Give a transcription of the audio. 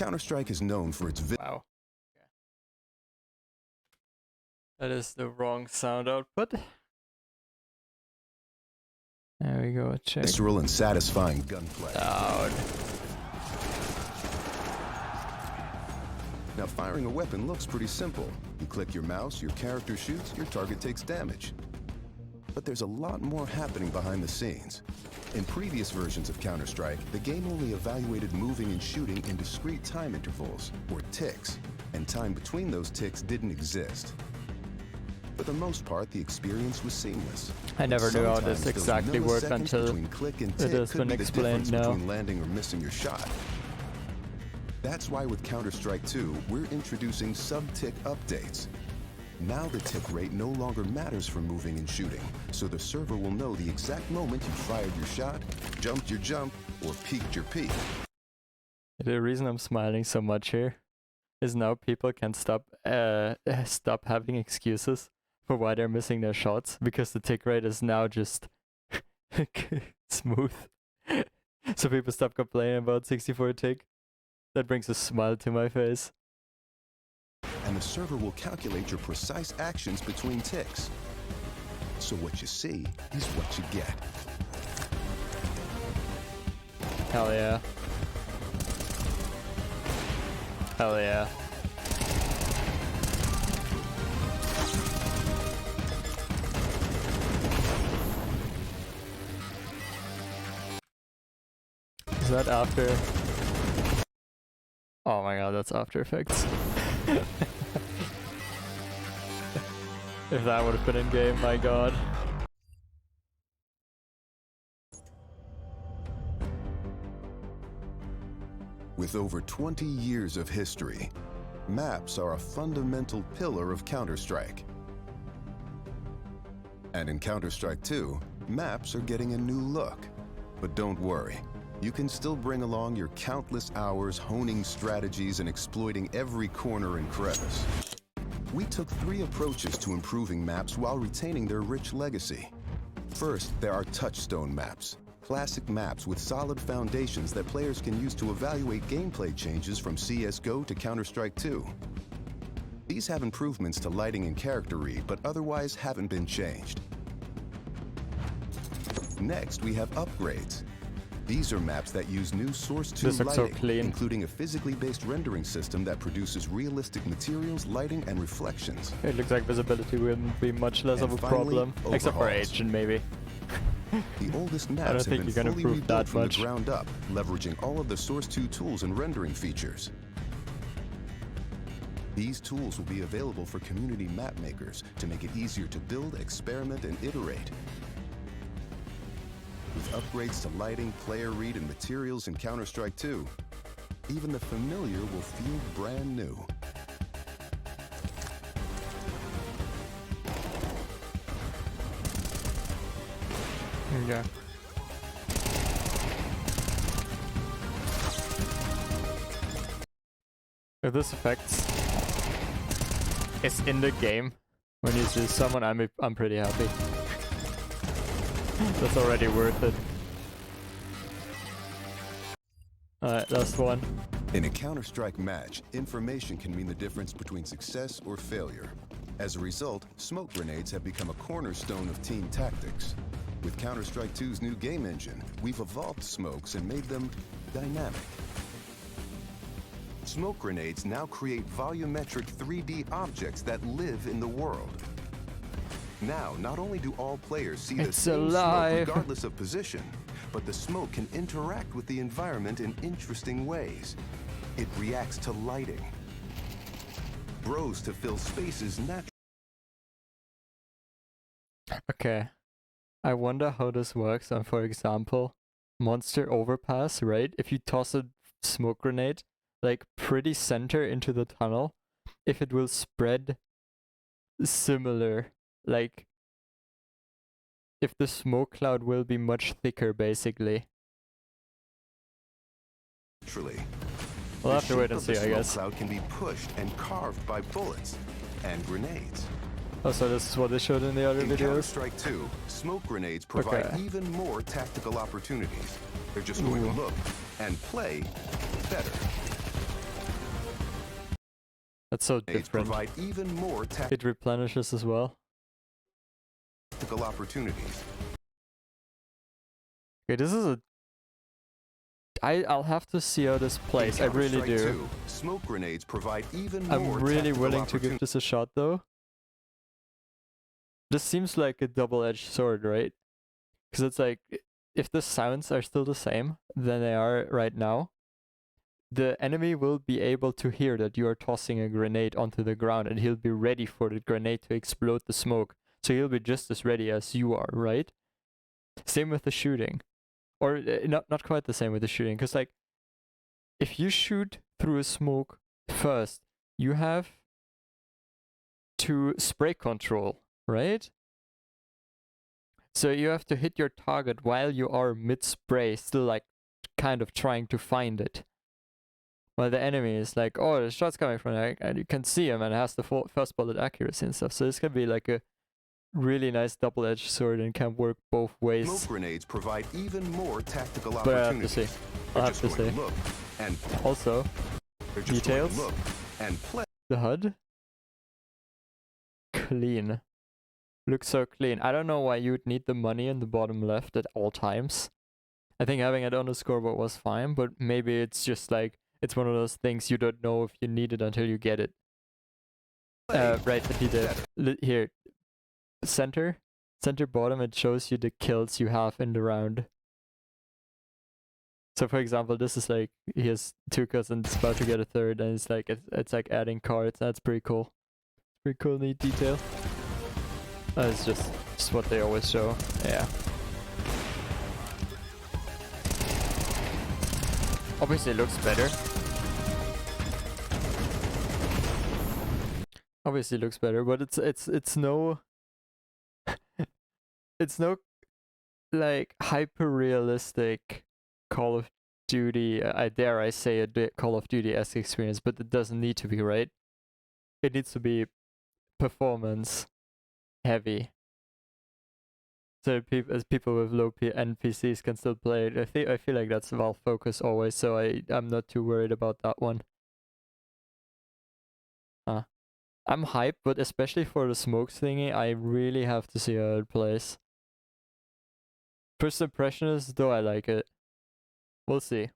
Counter-Strike is known for its Wow. Okay. That is the wrong sound output. There we go, check. visceral and satisfying gunplay. Loud. Now, firing a weapon looks pretty simple. You click your mouse, your character shoots, your target takes damage. But there's a lot more happening behind the scenes. In previous versions of Counter-Strike, the game only evaluated moving and shooting in discrete time intervals, or ticks, and time between those ticks didn't exist. For the most part, the experience was seamless. I never knew how this Sometimes those exactly worked milliseconds until between click and it tick has could been be the explained difference now. between landing or missing your shot. That's why with Counter-Strike 2, we're introducing sub-tick updates. Now the tick rate no longer matters for moving and shooting, so the server will know the exact moment you fired your shot, jumped your jump, or peeked your peek. The reason I'm smiling so much here is now people can stop having excuses for why they're missing their shots, because the tick rate is now just smooth. So people stop complaining about 64 tick. That brings a smile to my face. And the server will calculate your precise actions between ticks. So what you see is what you get. Hell yeah. Hell yeah. Is that after? Oh my god, that's After Effects. If that would have been in game, my god. With over 20 years of history, maps are a fundamental pillar of Counter-Strike. And in Counter-Strike 2, maps are getting a new look. But don't worry, you can still bring along your countless hours honing strategies and exploiting every corner and crevice. We took 3 approaches to improving maps while retaining their rich legacy. First, there are touchstone maps. Classic maps with solid foundations that players can use to evaluate gameplay changes from CSGO to Counter-Strike 2. These have improvements to lighting and character read, but otherwise haven't been changed. Next, we have upgrades. These are maps that use new Source 2 lighting, including a physically based rendering system that produces realistic materials, lighting, and reflections. It looks like visibility will be much less of a problem, except for Agent maybe. The oldest maps have been fully rebuilt from the ground up, leveraging all of the Source 2 tools and rendering features. These tools will be available for community map makers to make it easier to build, experiment, and iterate. With upgrades to lighting, player read, and materials in Counter-Strike 2, even the familiar will feel brand new. Okay. If this affects is in the game when you see someone, I'm pretty happy. That's already worth it. Alright, last one. In a Counter-Strike match, information can mean the difference between success or failure. As a result, smoke grenades have become a cornerstone of team tactics. With Counter-Strike 2's new game engine, we've evolved smokes and made them dynamic. Smoke grenades now create volumetric 3D objects that live in the world. Now, not only do all players see the same smoke regardless of position, but the smoke can interact with the environment in interesting ways. It reacts to lighting, grows to fill spaces naturally. Okay. I wonder how this works on, for example, Monster Overpass, right? If you toss a smoke grenade, like pretty center into the tunnel, if it will spread similar, like if the smoke cloud will be much thicker, basically. We'll have to wait and see, I guess. The cloud can be pushed and carved by bullets and grenades. Oh, so this is what they showed in the other videos? In Counter-Strike 2, smoke grenades provide even more tactical opportunities. They're just going to look and play better. That's so Grenades different. provide even more It replenishes as well. tactical opportunities. Okay, this is a... I'll have to see how this plays. I really Counter-Strike do. 2, smoke grenades provide even I'm more really tactical willing to give this a shot though. This seems like a double-edged sword, right? Because it's like, if the sounds are still the same than they are right now, the enemy will be able to hear that you are tossing a grenade onto the ground, and he'll be ready for the grenade to explode the smoke. So he'll be just as ready as you are, right? Same with the shooting. Or not quite the same with the shooting, because like, if you shoot through a smoke first, you have to spray control, right? So you have to hit your target while you are mid-spray, still like kind of trying to find it. While the enemy is like, oh, the shot's coming from there, and you can see him and has the first bullet accuracy and stuff. So this can be like a really nice double-edged sword and can work both ways. Smoke grenades provide even more tactical But I have to opportunities. see. I'll have to see. Also, details. The HUD. Clean. Looks so clean. I don't know why you'd need the money in the bottom left at all times. I think having it on the scoreboard was fine, but maybe it's just like, it's one of those things you don't know if you need it until you get it. Right, here, center bottom, it shows you the kills you have in the round. So for example, this is like, he has 2 kills and is about to get a 3rd, and it's like, it's like adding cards. That's pretty cool. Pretty cool, neat detail. It's just what they always show. Yeah. Obviously it looks better. Obviously it looks better, but it's no it's no like hyper realistic Call of Duty, I dare I say a Call of Duty-esque experience, but it doesn't need to be, right? It needs to be performance heavy. So people with low end PCs can still play it. I feel like that's Valve focus always, so I'm not too worried about that one. I'm hyped, but especially for the smokes thingy, I really have to see how it plays. First impression is, though, I like it. We'll see.